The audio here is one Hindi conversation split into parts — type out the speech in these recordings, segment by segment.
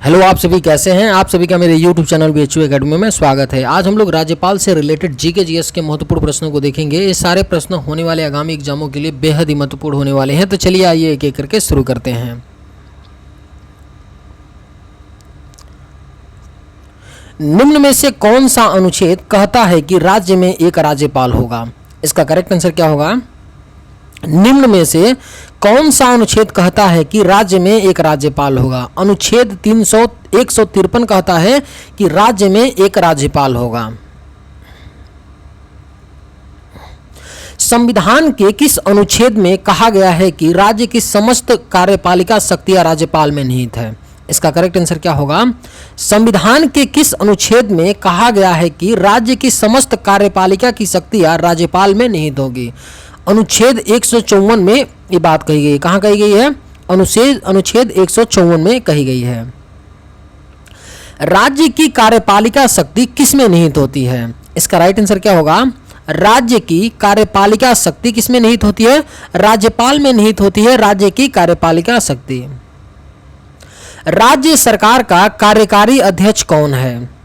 हेलो, आप सभी कैसे हैं। आप सभी का मेरे YouTube चैनल BHU एकेडमी में स्वागत है। आज हम लोग राज्यपाल से रिलेटेड जीके जीएस के महत्वपूर्ण प्रश्नों को देखेंगे। ये सारे प्रश्न होने वाले आगामी एग्जामों के लिए बेहद ही महत्वपूर्ण होने वाले हैं। तो चलिए आइए एक एक करके शुरू करते हैं। निम्न में से कौन सा अनुच्छेद कहता है कि राज्य में एक राज्यपाल होगा? इसका करेक्ट आंसर क्या होगा? निम्न में से कौन सा अनुच्छेद कहता है कि राज्य में एक राज्यपाल होगा? अनुच्छेद 153 कहता है कि राज्य में एक राज्यपाल होगा। संविधान के किस अनुच्छेद में कहा गया है कि राज्य की समस्त कार्यपालिका शक्तियां राज्यपाल में निहित है? इसका करेक्ट आंसर क्या होगा? संविधान के किस अनुच्छेद में कहा गया है कि राज्य की समस्त कार्यपालिका की शक्तियां राज्यपाल में निहित होगी? अनुच्छेद 154 में ये बात कही गई है। कहाँ कही गई है? अनुच्छेद 154 में कही गई है। राज्य की कार्यपालिका शक्ति किस में निहित होती है? इसका राइट आंसर क्या होगा? राज्य की कार्यपालिका शक्ति किस में निहित होती है? राज्यपाल में निहित होती है राज्य की कार्यपालिका शक्ति। राज्य सरकार का कार्यकारी अध्यक्ष कौन है?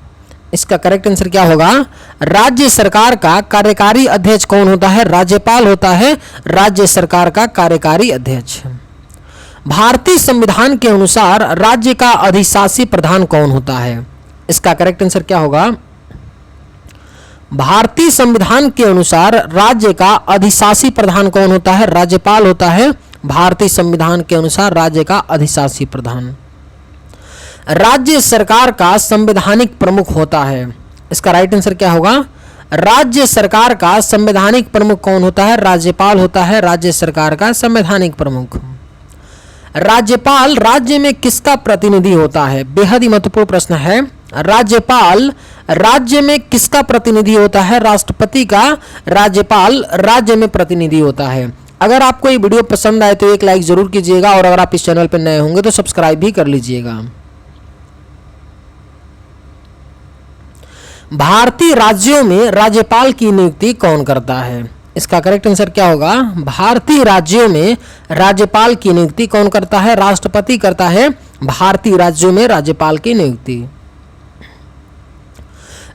इसका करेक्ट आंसर क्या होगा? राज्य सरकार का कार्यकारी अध्यक्ष कौन होता है? राज्यपाल होता है राज्य सरकार का कार्यकारी अध्यक्ष। भारतीय संविधान के अनुसार राज्य का अधिशासी प्रधान कौन होता है? इसका करेक्ट आंसर क्या होगा? भारतीय संविधान के अनुसार राज्य का अधिशासी प्रधान कौन होता है? राज्यपाल होता है भारतीय संविधान के अनुसार राज्य का अधिशासी प्रधान। राज्य सरकार का संवैधानिक प्रमुख होता है। इसका राइट आंसर क्या होगा? राज्य सरकार का संवैधानिक प्रमुख कौन होता है? राज्यपाल होता है राज्य सरकार का संवैधानिक प्रमुख। राज्यपाल राज्य में किसका प्रतिनिधि होता है? बेहद ही महत्वपूर्ण प्रश्न है। राज्यपाल राज्य में किसका प्रतिनिधि होता है? राष्ट्रपति का राज्यपाल राज्य में प्रतिनिधि होता है। अगर आपको ये वीडियो पसंद आए तो एक लाइक जरूर कीजिएगा और अगर आप इस चैनल पर नए होंगे तो सब्सक्राइब भी कर लीजिएगा। भारतीय राज्यों में राज्यपाल की नियुक्ति कौन करता है? इसका करेक्ट आंसर क्या होगा? भारतीय राज्यों में राज्यपाल की नियुक्ति कौन करता है? राष्ट्रपति करता है भारतीय राज्यों में राज्यपाल की नियुक्ति।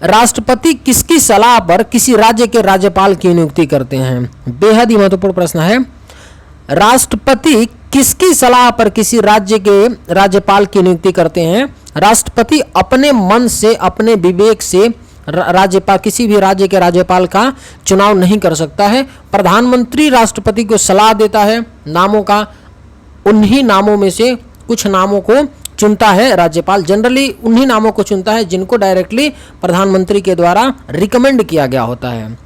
राष्ट्रपति किसकी सलाह पर किसी राज्य के राज्यपाल की नियुक्ति करते हैं? बेहद ही महत्वपूर्ण प्रश्न है। राष्ट्रपति किसकी सलाह पर किसी राज्य के राज्यपाल की नियुक्ति करते हैं? राष्ट्रपति अपने मन से अपने विवेक से राज्यपाल किसी भी राज्य के राज्यपाल का चुनाव नहीं कर सकता है। प्रधानमंत्री राष्ट्रपति को सलाह देता है नामों का, उन्हीं नामों में से कुछ नामों को चुनता है राज्यपाल। जनरली उन्हीं नामों को चुनता है जिनको डायरेक्टली प्रधानमंत्री के द्वारा रिकमेंड किया गया होता है।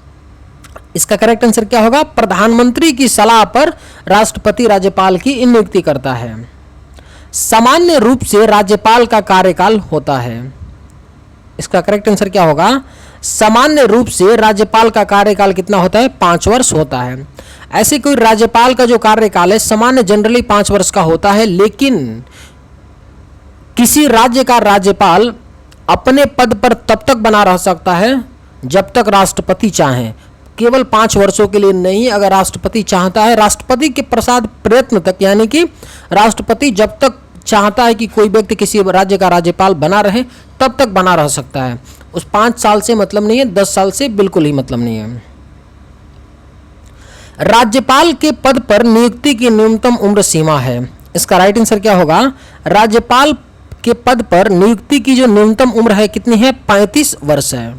इसका करेक्ट आंसर क्या होगा? प्रधानमंत्री की सलाह पर राष्ट्रपति राज्यपाल की नियुक्ति करता है। सामान्य रूप से राज्यपाल का कार्यकाल होता है। इसका करेक्ट आंसर क्या होगा? सामान्य रूप से राज्यपाल का कार्यकाल कितना होता है? 5 वर्ष होता है। ऐसे कोई राज्यपाल का जो कार्यकाल है सामान्य जनरली 5 वर्ष का होता है, लेकिन किसी राज्य का राज्यपाल अपने पद पर तब तक बना रह सकता है जब तक राष्ट्रपति चाहें। केवल 5 वर्षों के लिए नहीं, अगर राष्ट्रपति चाहता है, राष्ट्रपति के प्रसाद प्रयत्न तक, यानी कि राष्ट्रपति जब तक चाहता है कि कोई व्यक्ति किसी राज्य का राज्यपाल बना रहे तब तक बना रह सकता है। उस 5 साल से मतलब नहीं है, 10 साल से बिल्कुल ही मतलब नहीं है। राज्यपाल के पद पर नियुक्ति की न्यूनतम उम्र सीमा है। इसका राइट आंसर क्या होगा? राज्यपाल के पद पर नियुक्ति की जो न्यूनतम उम्र है कितनी है? 35 वर्ष है।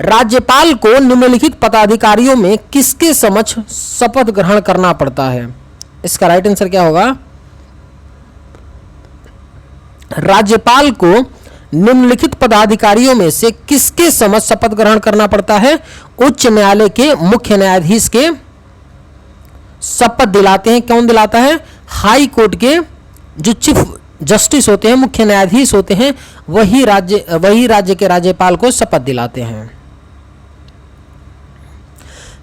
राज्यपाल को निम्नलिखित पदाधिकारियों में किसके समक्ष शपथ ग्रहण करना पड़ता है? इसका राइट आंसर क्या होगा? राज्यपाल को निम्नलिखित पदाधिकारियों में से किसके समक्ष शपथ ग्रहण करना पड़ता है? उच्च न्यायालय के मुख्य न्यायाधीश के शपथ दिलाते हैं। कौन दिलाता है? हाई कोर्ट के जो चीफ जस्टिस होते हैं, मुख्य न्यायाधीश होते हैं, वही राज्य के राज्यपाल को शपथ दिलाते हैं।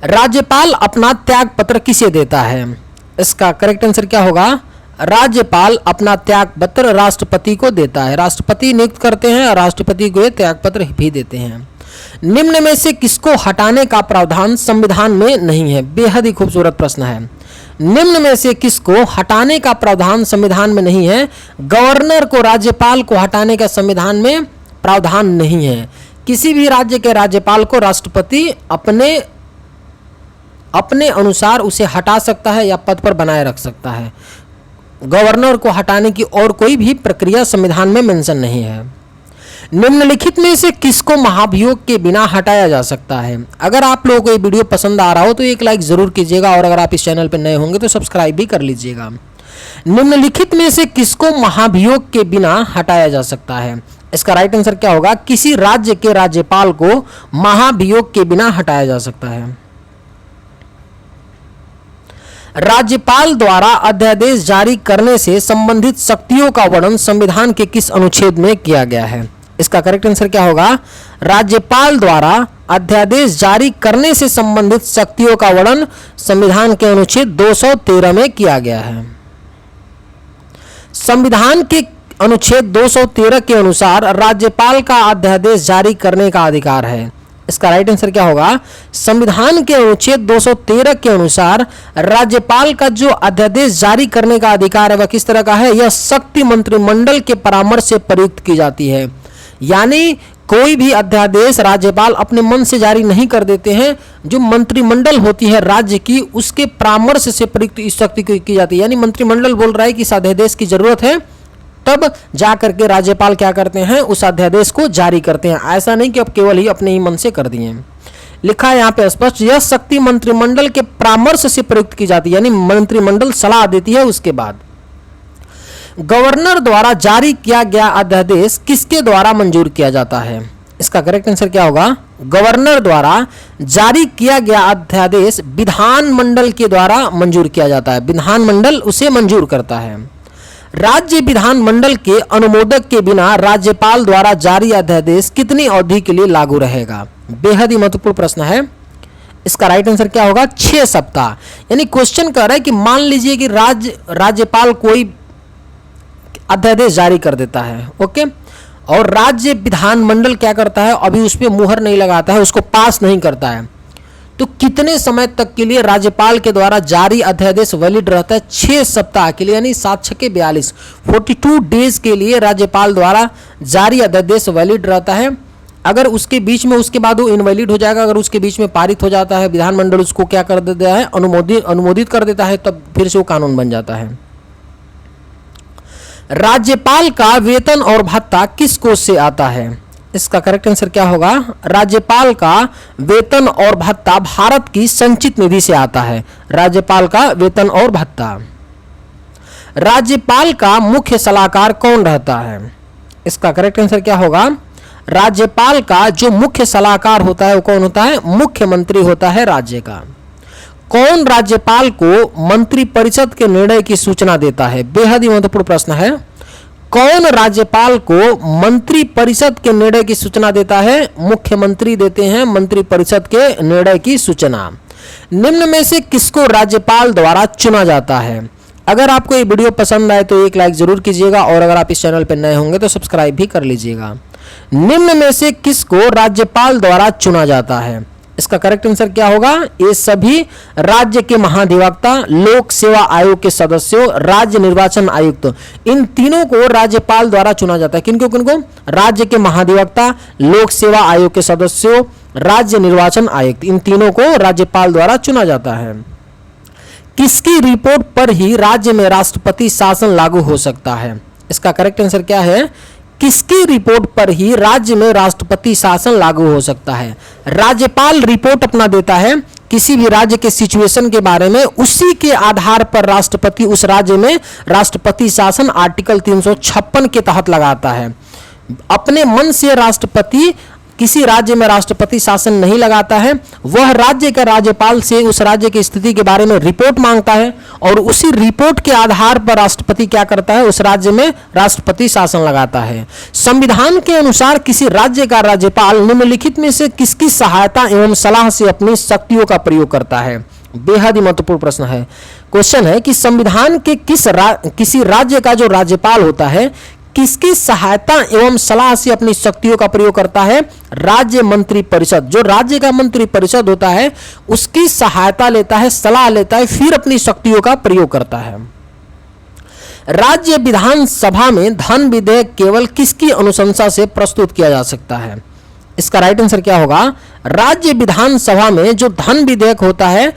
राज्यपाल अपना त्याग पत्र किसे देता है? इसका करेक्ट आंसर क्या होगा? राज्यपाल अपना त्याग पत्र राष्ट्रपति को देता है। राष्ट्रपति नियुक्त करते हैं और राष्ट्रपति को त्याग पत्र भी देते हैं। निम्न में से किसको हटाने का प्रावधान संविधान में नहीं है? बेहद ही खूबसूरत प्रश्न है। निम्न में से किसको हटाने का प्रावधान संविधान में नहीं है? गवर्नर को, राज्यपाल को हटाने का संविधान में प्रावधान नहीं है। किसी भी राज्य के राज्यपाल को राष्ट्रपति अपने अनुसार उसे हटा सकता है या पद पर बनाए रख सकता है। गवर्नर को हटाने की और कोई भी प्रक्रिया संविधान में मेंशन नहीं है। निम्नलिखित में से किसको महाभियोग के बिना हटाया जा सकता है? अगर आप लोगों को ये वीडियो पसंद आ रहा हो तो एक लाइक जरूर कीजिएगा और अगर आप इस चैनल पर नए होंगे तो सब्सक्राइब भी कर लीजिएगा। निम्नलिखित में से किसको महाभियोग के बिना हटाया जा सकता है? इसका राइट आंसर क्या होगा? किसी राज्य के राज्यपाल को महाभियोग के बिना हटाया जा सकता है। राज्यपाल द्वारा अध्यादेश जारी करने से संबंधित शक्तियों का वर्णन संविधान के किस अनुच्छेद में किया गया है? इसका करेक्ट आंसर क्या होगा? राज्यपाल द्वारा अध्यादेश जारी करने से संबंधित शक्तियों का वर्णन संविधान के अनुच्छेद 213 में किया गया है। संविधान के अनुच्छेद 213 के अनुसार राज्यपाल का अध्यादेश जारी करने का अधिकार है। इसका राइट आंसर क्या होगा? संविधान के अनुच्छेद 213 के अनुसार राज्यपाल का जो अध्यादेश जारी करने का अधिकार है वह किस तरह का है? यह शक्ति मंत्रिमंडल के परामर्श से प्रयुक्त की जाती है। यानी कोई भी अध्यादेश राज्यपाल अपने मन से जारी नहीं कर देते हैं, जो मंत्रिमंडल होती है राज्य की उसके परामर्श से प्रयुक्त इस शक्ति की जाती है। यानी मंत्रिमंडल बोल रहा है कि इस अध्यादेश की जरूरत है, तब जा करके राज्यपाल क्या करते हैं? उस अध्यादेश को जारी करते हैं। ऐसा नहीं कि अब केवल ही अपने ही मन से कर दिए। लिखा है यहाँ पे स्पष्ट, यह शक्ति मंत्रिमंडल के परामर्श से प्रयुक्त की जाती है, यानी मंत्रिमंडल सलाह देती है। उसके बाद गवर्नर द्वारा जारी किया गया अध्यादेश किसके द्वारा मंजूर किया जाता है? इसका करेक्ट आंसर क्या होगा? गवर्नर द्वारा जारी किया गया अध्यादेश विधानमंडल के द्वारा मंजूर किया जाता है। विधानमंडल उसे मंजूर करता है। राज्य विधानमंडल के अनुमोदक के बिना राज्यपाल द्वारा जारी अध्यादेश कितनी अवधि के लिए लागू रहेगा? बेहद ही महत्वपूर्ण प्रश्न है। इसका राइट आंसर क्या होगा? 6 सप्ताह। यानी क्वेश्चन कह रहा है कि मान लीजिए कि राज्यपाल कोई अध्यादेश जारी कर देता है, ओके, और राज्य विधानमंडल क्या करता है? अभी उस पर मुहर नहीं लगाता है, उसको पास नहीं करता है, तो कितने समय तक के लिए राज्यपाल के द्वारा जारी अध्यादेश वैलिड रहता है? 6 सप्ताह के लिए, यानी 7 छके 42, 42 डेज के लिए राज्यपाल द्वारा जारी अध्यादेश वैलिड रहता है। अगर उसके बीच में, उसके बाद वो इनवैलिड हो जाएगा। अगर उसके बीच में पारित हो जाता है, विधानमंडल उसको क्या कर देता है? अनुमोदित कर देता है, तब फिर से वो कानून बन जाता है। राज्यपाल का वेतन और भत्ता किस कोष से आता है? इसका करेक्ट आंसर क्या होगा? राज्यपाल का वेतन और भत्ता भारत की संचित निधि से आता है। राज्यपाल का वेतन और भत्ता। राज्यपाल का मुख्य सलाहकार कौन रहता है? इसका करेक्ट आंसर क्या होगा? राज्यपाल का जो मुख्य सलाहकार होता है वो कौन होता है? मुख्यमंत्री होता है राज्य का। कौन राज्यपाल को मंत्रिपरिषद के निर्णय की सूचना देता है? बेहद ही महत्वपूर्ण प्रश्न है। कौन राज्यपाल को मंत्रिपरिषद के निर्णय की सूचना देता है? मुख्यमंत्री देते हैं मंत्रिपरिषद के निर्णय की सूचना। निम्न में से किसको राज्यपाल द्वारा चुना जाता है? अगर आपको ये वीडियो पसंद आए तो एक लाइक जरूर कीजिएगा और अगर आप इस चैनल पर नए होंगे तो सब्सक्राइब भी कर लीजिएगा। निम्न में से किसको राज्यपाल द्वारा चुना जाता है? इसका करेक्ट आंसर क्या होगा? ये सभी राज्य के महाधिवक्ता, लोक सेवा आयोग के सदस्यों, राज्य निर्वाचन आयुक्त, इन तीनों को राज्यपाल द्वारा चुना जाता है। किनको? राज्य के महाधिवक्ता, लोक सेवा आयोग के सदस्यों, राज्य निर्वाचन आयुक्त, इन तीनों को राज्यपाल द्वारा चुना जाता है। किसकी रिपोर्ट पर ही राज्य में राष्ट्रपति शासन लागू हो सकता है? इसका करेक्ट आंसर क्या है? किसकी रिपोर्ट पर ही राज्य में राष्ट्रपति शासन लागू हो सकता है? राज्यपाल रिपोर्ट अपना देता है किसी भी राज्य के सिचुएशन के बारे में, उसी के आधार पर राष्ट्रपति उस राज्य में राष्ट्रपति शासन आर्टिकल 356 के तहत लगाता है। अपने मन से राष्ट्रपति किसी राज्य में राष्ट्रपति शासन नहीं लगाता है। वह राज्य का राज्यपाल से उस राज्य की स्थिति के बारे में रिपोर्ट मांगता है और उसी रिपोर्ट के आधार पर राष्ट्रपति क्या करता है? उस राज्य में राष्ट्रपति शासन लगाता है। संविधान के अनुसार किसी राज्य का राज्यपाल निम्नलिखित में से किसकी सहायता एवं सलाह से अपनी शक्तियों का प्रयोग करता है? बेहद ही महत्वपूर्ण प्रश्न है। क्वेश्चन है कि संविधान के किसी राज्य का जो राज्यपाल होता है किसकी सहायता एवं सलाह से अपनी शक्तियों का प्रयोग करता है? राज्य मंत्री परिषद। जो राज्य का मंत्री परिषद होता है उसकी सहायता लेता है, सलाह लेता है, फिर अपनी शक्तियों का प्रयोग करता है। राज्य विधानसभा में धन विधेयक केवल किसकी अनुशंसा से प्रस्तुत किया जा सकता है? इसका राइट आंसर क्या होगा? राज्य विधानसभा में जो धन विधेयक होता है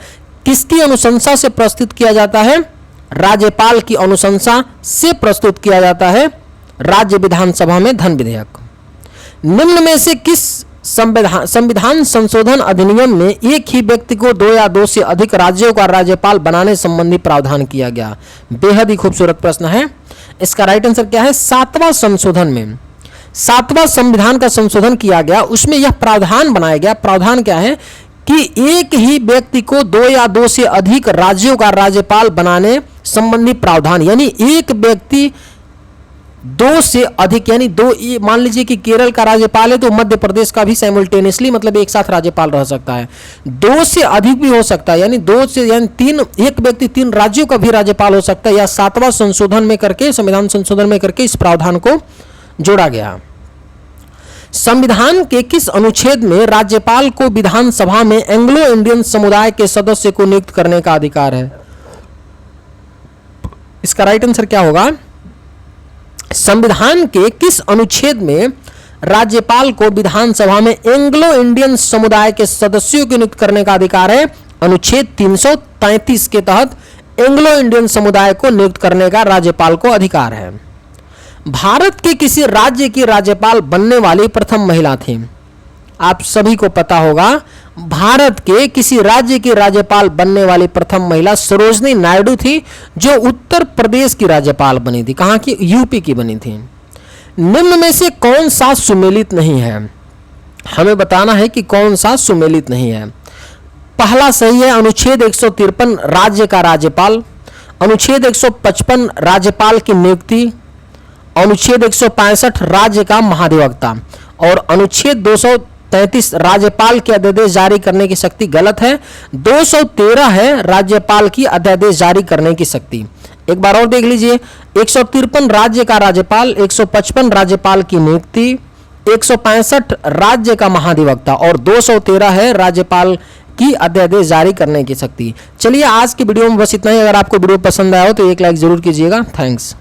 किसकी अनुशंसा से प्रस्तुत किया जाता है? राज्यपाल की अनुशंसा से प्रस्तुत किया जाता है राज्य विधानसभा में धन विधेयक। निम्न में से किस संविधान संशोधन अधिनियम में एक ही व्यक्ति को 2 या 2 से अधिक राज्यों का राज्यपाल बनाने संबंधी प्रावधान किया गया? बेहद ही खूबसूरत प्रश्न है। इसका राइट आंसर क्या है? 7वां संशोधन में, 7वां संविधान का संशोधन किया गया, उसमें यह प्रावधान बनाया गया। प्रावधान क्या है कि एक ही व्यक्ति को 2 या 2 से अधिक राज्यों का राज्यपाल बनाने संबंधी प्रावधान, यानी एक व्यक्ति 2 से अधिक, यानी 2, मान लीजिए कि केरल का राज्यपाल है तो मध्य प्रदेश का भी साइमल्टेनियसली मतलब एक साथ राज्यपाल रह सकता है। 2 से अधिक भी हो सकता है, यानी 2 से यानी 3, एक व्यक्ति 3 राज्यों का भी राज्यपाल हो सकता है। या 7वां संशोधन में करके, संविधान संशोधन में करके इस प्रावधान को जोड़ा गया। संविधान के किस अनुच्छेद में राज्यपाल को विधानसभा में एंग्लो इंडियन समुदाय के सदस्य को नियुक्त करने का अधिकार है? इसका राइट आंसर क्या होगा? संविधान के किस अनुच्छेद में राज्यपाल को विधानसभा में एंग्लो इंडियन समुदाय के सदस्यों को नियुक्त करने का अधिकार है? अनुच्छेद 333 के तहत एंग्लो इंडियन समुदाय को नियुक्त करने का राज्यपाल को अधिकार है। भारत के किसी राज्य की राज्यपाल बनने वाली प्रथम महिला थी? आप सभी को पता होगा, भारत के किसी राज्य की राज्यपाल बनने वाली प्रथम महिला सरोजनी नायडू थी, जो उत्तर प्रदेश की राज्यपाल बनी थी। कहां की? यूपी की बनी थी। निम्न में से कौन सा सुमेलित नहीं है? हमें बताना है कि कौन सा सुमेलित नहीं है। पहला सही है अनुच्छेद 153 राज्य का राज्यपाल, अनुच्छेद 155 राज्यपाल की नियुक्ति, अनुच्छेद 165 राज्य का महाधिवक्ता और अनुच्छेद 233 राज्यपाल के अध्यादेश जारी करने की शक्ति। गलत है, 213 है राज्यपाल की अध्यादेश जारी करने की शक्ति। एक बार और देख लीजिए, 153 राज्य का राज्यपाल, 155 राज्यपाल की नियुक्ति, 165 राज्य का महाधिवक्ता और 213 है राज्यपाल की अध्यादेश जारी करने की शक्ति। चलिए आज की वीडियो में बस इतना ही। अगर आपको वीडियो पसंद आया हो तो एक लाइक जरूर कीजिएगा। थैंक्स।